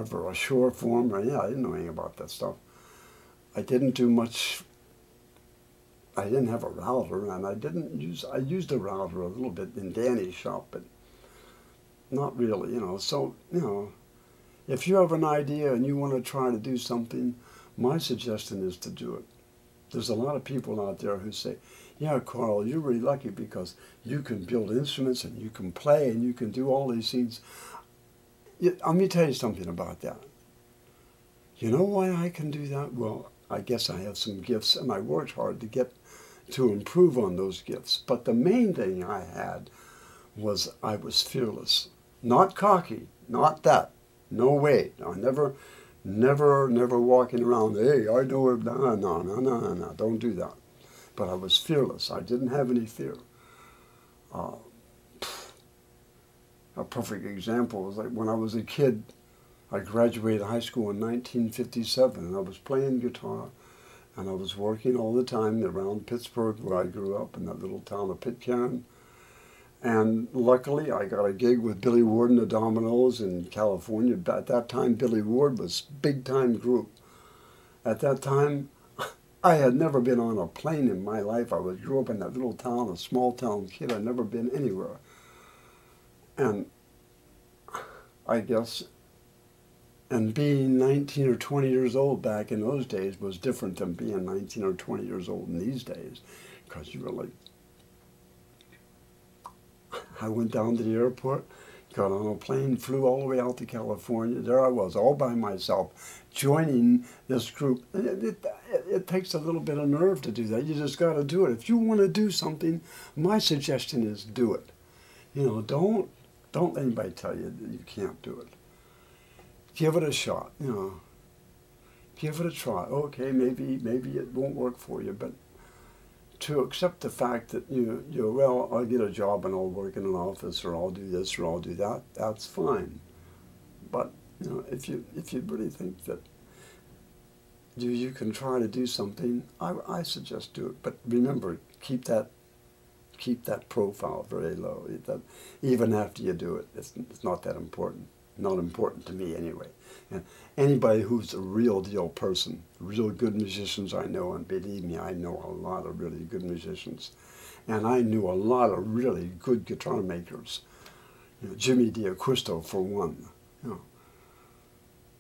carve or a shore form, or yeah, I didn't know anything about that stuff. I didn't do much. I didn't have a router, and I used a router a little bit in Danny's shop, but not really, you know. So, you know, if you have an idea and you want to try to do something, my suggestion is to do it. There's a lot of people out there who say, yeah, Carl, you're really lucky because you can build instruments and you can play and you can do all these things. Let me tell you something about that. You know why I can do that? Well, I guess I have some gifts and I worked hard to get to improve on those gifts. But the main thing I had was I was fearless. Not cocky, not that. No way. I never walking around, hey, I know it. No, don't do that. But I was fearless. I didn't have any fear. A perfect example was like when I was a kid, I graduated high school in 1957, and I was playing guitar, and I was working all the time around Pittsburgh, where I grew up, in that little town of Pitcairn. And luckily, I got a gig with Billy Ward and the Dominoes in California. At that time, Billy Ward was a big-time group. At that time, I had never been on a plane in my life. Grew up in that little town, a small-town kid. I'd never been anywhere. And I guess, and being 19 or 20 years old back in those days was different than being 19 or 20 years old in these days, because you were like, I went down to the airport, got on a plane, flew all the way out to California. There I was, all by myself, joining this group. It takes a little bit of nerve to do that. You just got to do it. If you want to do something, my suggestion is do it. You know, don't let anybody tell you that you can't do it. Give it a shot, you know. Give it a try. Okay, maybe it won't work for you, but to accept the fact that well, I'll get a job and I'll work in an office, or I'll do this or I'll do that, that's fine. But you know, if you really think that you can try to do something, I suggest do it. But remember, keep that profile very low. Even after you do it, it's not that important. Not important to me anyway. And anybody who's a real deal person, real good musicians I know, and believe me, I know a lot of really good musicians. And I knew a lot of really good guitar makers. You know, Jimmy D'Acquisto for one. You know,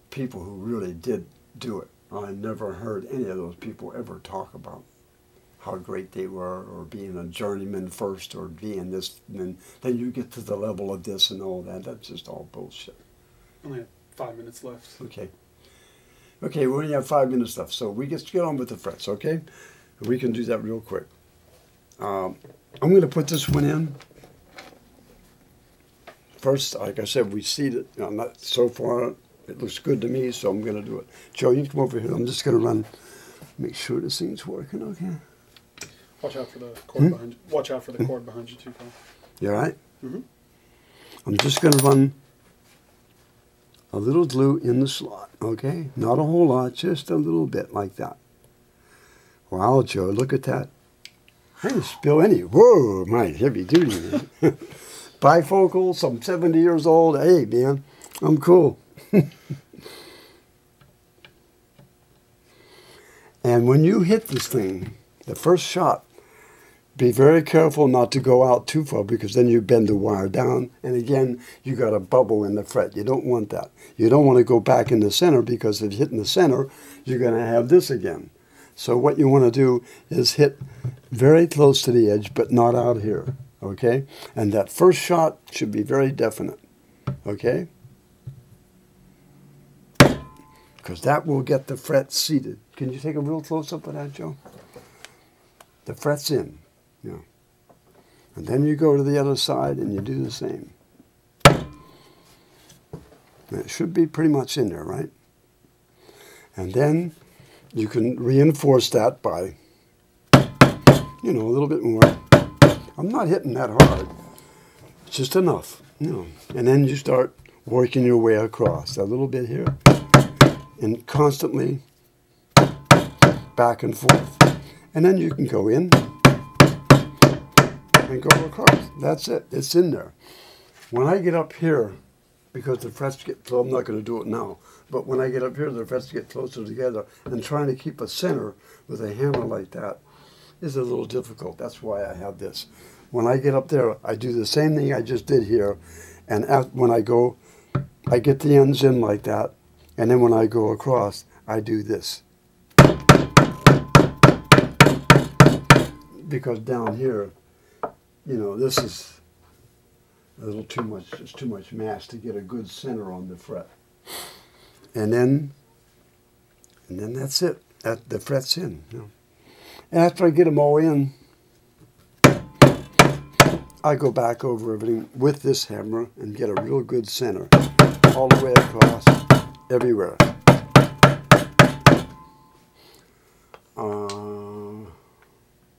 people who really did do it. I never heard any of those people ever talk about how great they were, or being a journeyman first, or being this, and then you get to the level of this and all that. That's just all bullshit. Only have 5 minutes left. Okay. Okay, we only have 5 minutes left, so we get on with the frets, okay? We can do that real quick. I'm going to put this one in. First, like I said, we seed it. You know, not so far, it looks good to me, so I'm going to do it. Joe, you can come over here. I'm just going to run, make sure this thing's working, okay? Watch out for the cord behind you. Watch out for the cord behind you too, Paul. You all right? Mm-hmm. I'm just going to run a little glue in the slot, okay? Not a whole lot, just a little bit like that. Wow, Joe, look at that. I didn't spill any. Whoa, my heavy duty, man. Bifocals, I'm 70 years old. Hey, man, I'm cool. And when you hit this thing, the first shot, be very careful not to go out too far, because then you bend the wire down, and again, you got a bubble in the fret. You don't want that. You don't want to go back in the center, because if you hit in the center, you're going to have this again. So what you want to do is hit very close to the edge, but not out here, okay? And that first shot should be very definite, okay? Because that will get the fret seated. Can you take a real close-up of that, Joe? The fret's in. Yeah. And then you go to the other side and you do the same. It should be pretty much in there, right? And then you can reinforce that by, you know, a little bit more. I'm not hitting that hard. It's just enough, you know. And then you start working your way across. A little bit here. And constantly back and forth. And then you can go in and go across. That's it. It's in there. When I get up here because the frets get, so I'm not going to do it now, but when I get up here, the frets get closer together, and trying to keep a center with a hammer like that is a little difficult. That's why I have this. When I get up there, I do the same thing I just did here, and when I go, I get the ends in like that, and then when I go across, I do this. Because down here, you know, this is a little too much, it's too much mass to get a good center on the fret. And then that's it. The fret's in. You know. After I get them all in, I go back over everything with this hammer and get a real good center all the way across everywhere.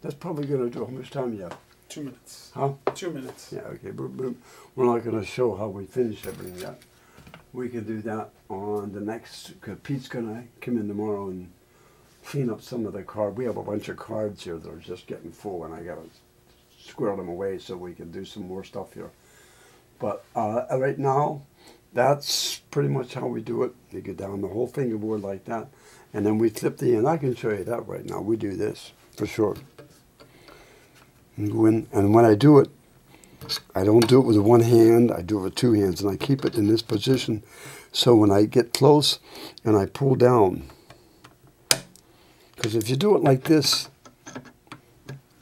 That's probably going to do. How much time you have? 2 minutes. Huh? 2 minutes. Yeah, okay. We're not going to show how we finish everything yet. We can do that on the next, because Pete's going to come in tomorrow and clean up some of the cards. We have a bunch of cards here that are just getting full, and I got to square them away so we can do some more stuff here. But right now, that's pretty much how we do it. You get down the whole fingerboard like that, and then we flip the end. I can show you that right now. We do this for sure. And go in, and when I do it, I don't do it with one hand. I do it with two hands, and I keep it in this position. So when I get close and I pull down, because if you do it like this,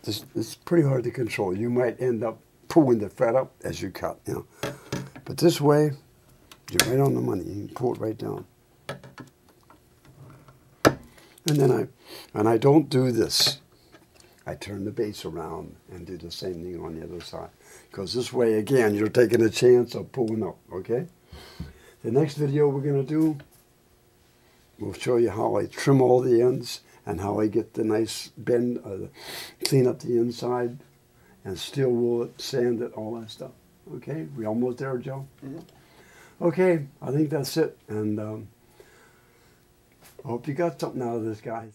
it's pretty hard to control. You might end up pulling the fret up as you cut, you know. But this way, you're right on the money. You can pull it right down. And then I don't do this. I turn the base around and do the same thing on the other side. Because this way, again, you're taking a chance of pulling up, okay? The next video we're going to do, we'll show you how I trim all the ends and how I get the nice bend, clean up the inside, and steel wool it, sand it, all that stuff. Okay, we almost there, Joe? Mm-hmm. Okay, I think that's it. And I hope you got something out of this, guys.